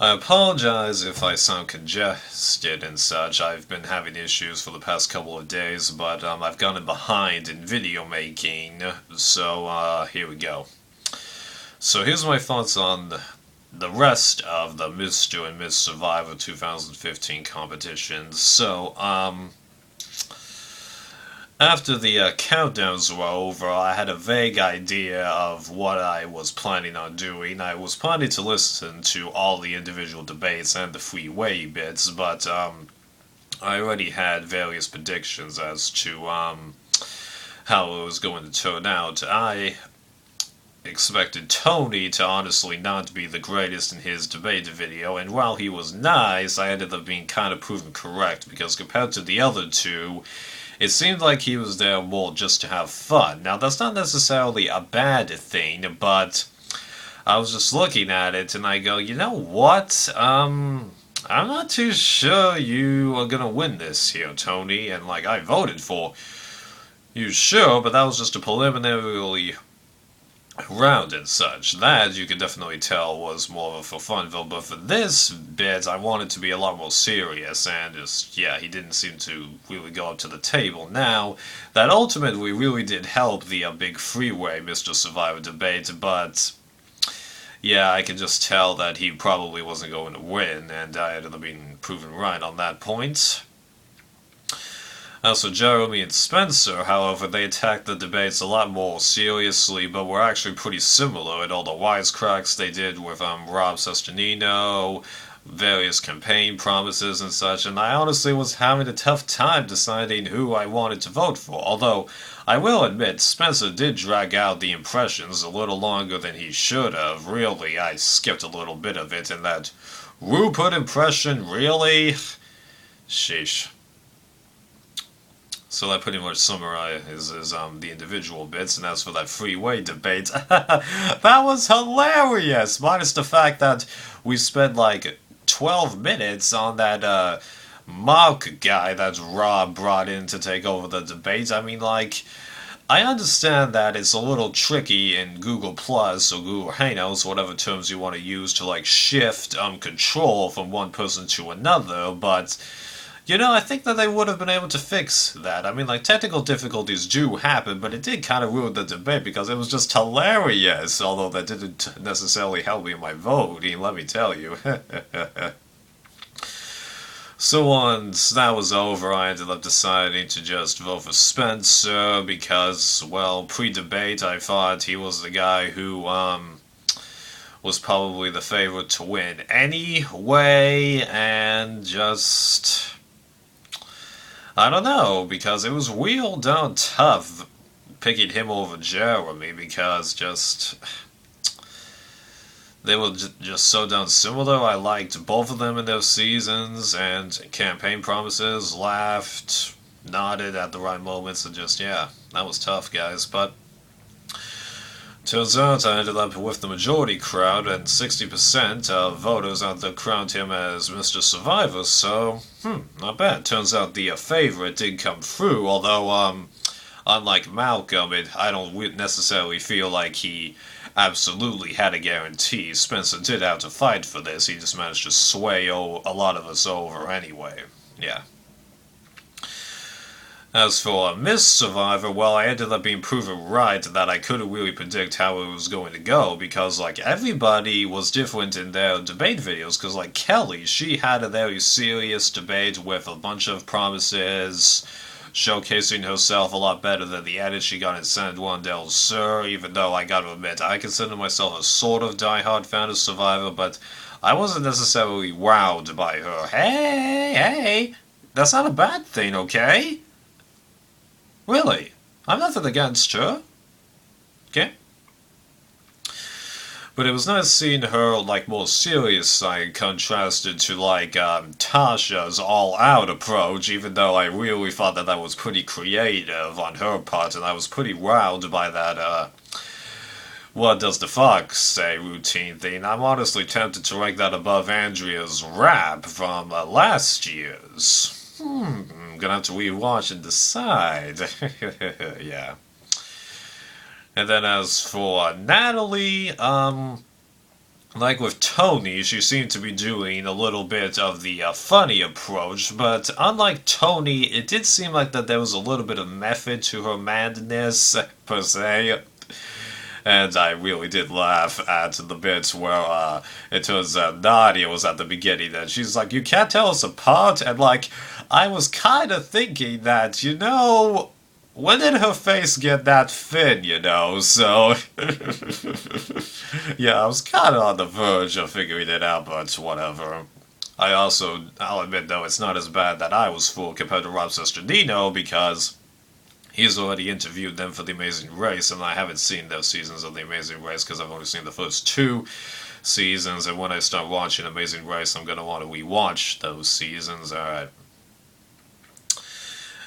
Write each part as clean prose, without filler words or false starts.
I apologize if I sound congested and such. I've been having issues for the past couple of days, but I've gotten behind in video making, so here we go. So here's my thoughts on the rest of the Mr. and Miss Survivor 2015 competitions. After the countdowns were over, I had a vague idea of what I was planning on doing. I was planning to listen to all the individual debates and the freeway bits, but I already had various predictions as to how it was going to turn out. I expected Tony to honestly not be the greatest in his debate video, and while he was nice, I ended up being kind of proven correct because compared to the other two, it seemed like he was there more just to have fun. Now, that's not necessarily a bad thing, but I was just looking at it and I go, you know what? I'm not too sure you are gonna win this here, Tony. And like, I voted for you, sure, but that was just a preliminary round and such. That you could definitely tell was more of a funville, but for this bit, I wanted to be a lot more serious, and just, yeah, he didn't seem to really go up to the table. Now, that ultimately really did help the big freeway Mr. Survivor debate, but yeah, I could just tell that he probably wasn't going to win, and I ended up being proven right on that point. So Jeremy and Spencer, however, they attacked the debates a lot more seriously, but were actually pretty similar in all the wisecracks they did with Rob Sesternino, various campaign promises and such, and I honestly was having a tough time deciding who I wanted to vote for, although I will admit Spencer did drag out the impressions a little longer than he should have. Really, I skipped a little bit of it, and that Rupert impression, really? Sheesh. So that pretty much summarizes the individual bits, and as for that freeway debate, that was hilarious. Minus the fact that we spent like 12 minutes on that Mark guy that Rob brought in to take over the debate. I mean, like, I understand that it's a little tricky in Google Plus or Google Hangouts, whatever terms you want to use, to like shift control from one person to another, but I think that they would have been able to fix that. I mean, like, technical difficulties do happen, but it did kind of ruin the debate because it was just hilarious, although that didn't necessarily help me in my voting, let me tell you. So once that was over, I ended up deciding to just vote for Spencer because, well, pre-debate, I thought he was the guy who, was probably the favorite to win anyway, and just I don't know, because it was real down tough picking him over Jeremy, because they were just so down similar. I liked both of them in their seasons, and campaign promises, laughed, nodded at the right moments, and just, yeah, that was tough, guys, but turns out I ended up with the majority crowd, and 60% of voters out there crowned him as Mr. Survivor, so, not bad. Turns out the favorite did come through, although, unlike Malcolm, I don't necessarily feel like he absolutely had a guarantee. Spencer did have to fight for this, he just managed to sway a lot of us over anyway. Yeah. As for Miss Survivor, well, I ended up being proven right that I couldn't really predict how it was going to go because, like, everybody was different in their debate videos. Because, like, Kelly, she had a very serious debate with a bunch of promises, showcasing herself a lot better than the edit she got in San Juan del Sur, even though I gotta admit, I consider myself a sort of diehard fan of Survivor, but I wasn't necessarily wowed by her. Hey, that's not a bad thing, okay? Really? I'm nothing against her. Okay? But it was nice seeing her, like, more serious side contrasted to, like, Tasha's all-out approach, even though I really thought that was pretty creative on her part, and I was pretty wowed by that, what does the fox say routine thing. I'm honestly tempted to rank that above Andrea's rap from last year's. I'm gonna have to rewatch and decide. Yeah. And then as for Natalie, like with Tony, she seemed to be doing a little bit of the funny approach, but unlike Tony, it did seem like that there was a little bit of method to her madness, per se. And I really did laugh at the bits where it was Nadia was at the beginning, and she's like, "You can't tell us apart," and like, I was kind of thinking that, when did her face get that thin, So, yeah, I was kind of on the verge of figuring it out, but whatever. I'll admit though, it's not as bad that I was fooled compared to Rob Sesternino because he's already interviewed them for The Amazing Race, and I haven't seen those seasons of The Amazing Race because I've only seen the first two seasons, and when I start watching Amazing Race, I'm going to want to rewatch those seasons, alright.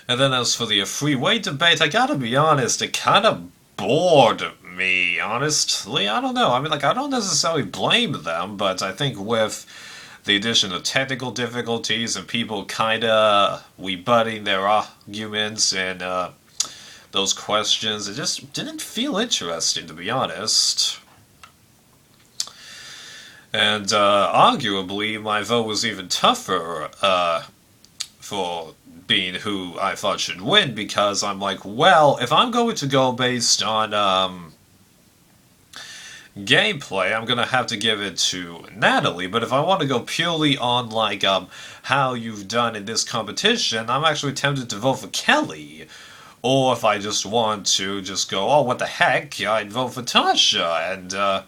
And then as for the freeway debate, I gotta be honest, it kind of bored me, honestly. I don't know. I mean, like, I don't necessarily blame them, but I think with the addition of technical difficulties and people kind of rebutting their arguments and those questions, it just didn't feel interesting, to be honest. And arguably, my vote was even tougher for being who I thought should win because I'm like, well, if I'm going to go based on gameplay, I'm gonna have to give it to Natalie. But if I want to go purely on like how you've done in this competition, I'm actually tempted to vote for Kelly. Or if I just want to just go, oh, what the heck, I'd vote for Tasha. And I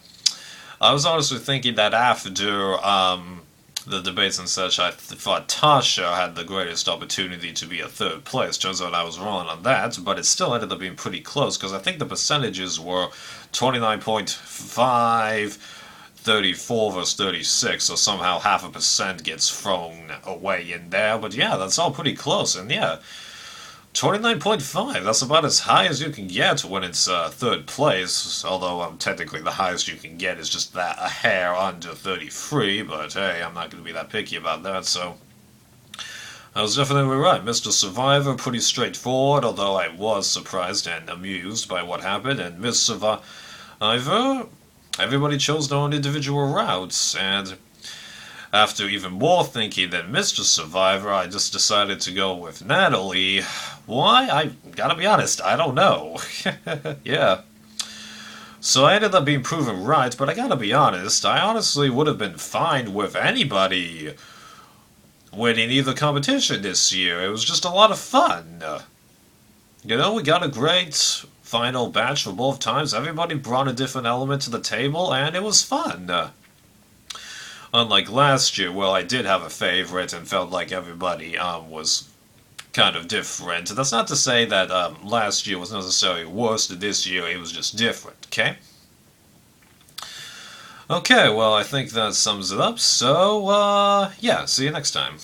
was honestly thinking that after the debates and such, I thought Tasha had the greatest opportunity to be a third place. Turns out I was wrong on that, but it still ended up being pretty close because I think the percentages were 29.5, 34 versus 36, so somehow half a percent gets thrown away in there. But yeah, that's all pretty close, and yeah, 29.5, that's about as high as you can get when it's third place, although technically the highest you can get is just that a hair under 33, but hey, I'm not going to be that picky about that, so I was definitely right. Mr. Survivor, pretty straightforward, although I was surprised and amused by what happened, and Miss Survivor, everybody chose their own individual routes, and after even more thinking than Mr. Survivor, I just decided to go with Natalie. Why? I gotta be honest, I don't know. Yeah. So I ended up being proven right, but I gotta be honest, I honestly would have been fine with anybody winning either competition this year. It was just a lot of fun. We got a great final batch for both times. Everybody brought a different element to the table, and it was fun. Unlike last year, where I did have a favorite and felt like everybody was kind of different. That's not to say that last year was necessarily worse than this year, it was just different, okay? Okay, well, I think that sums it up, so, yeah, see you next time.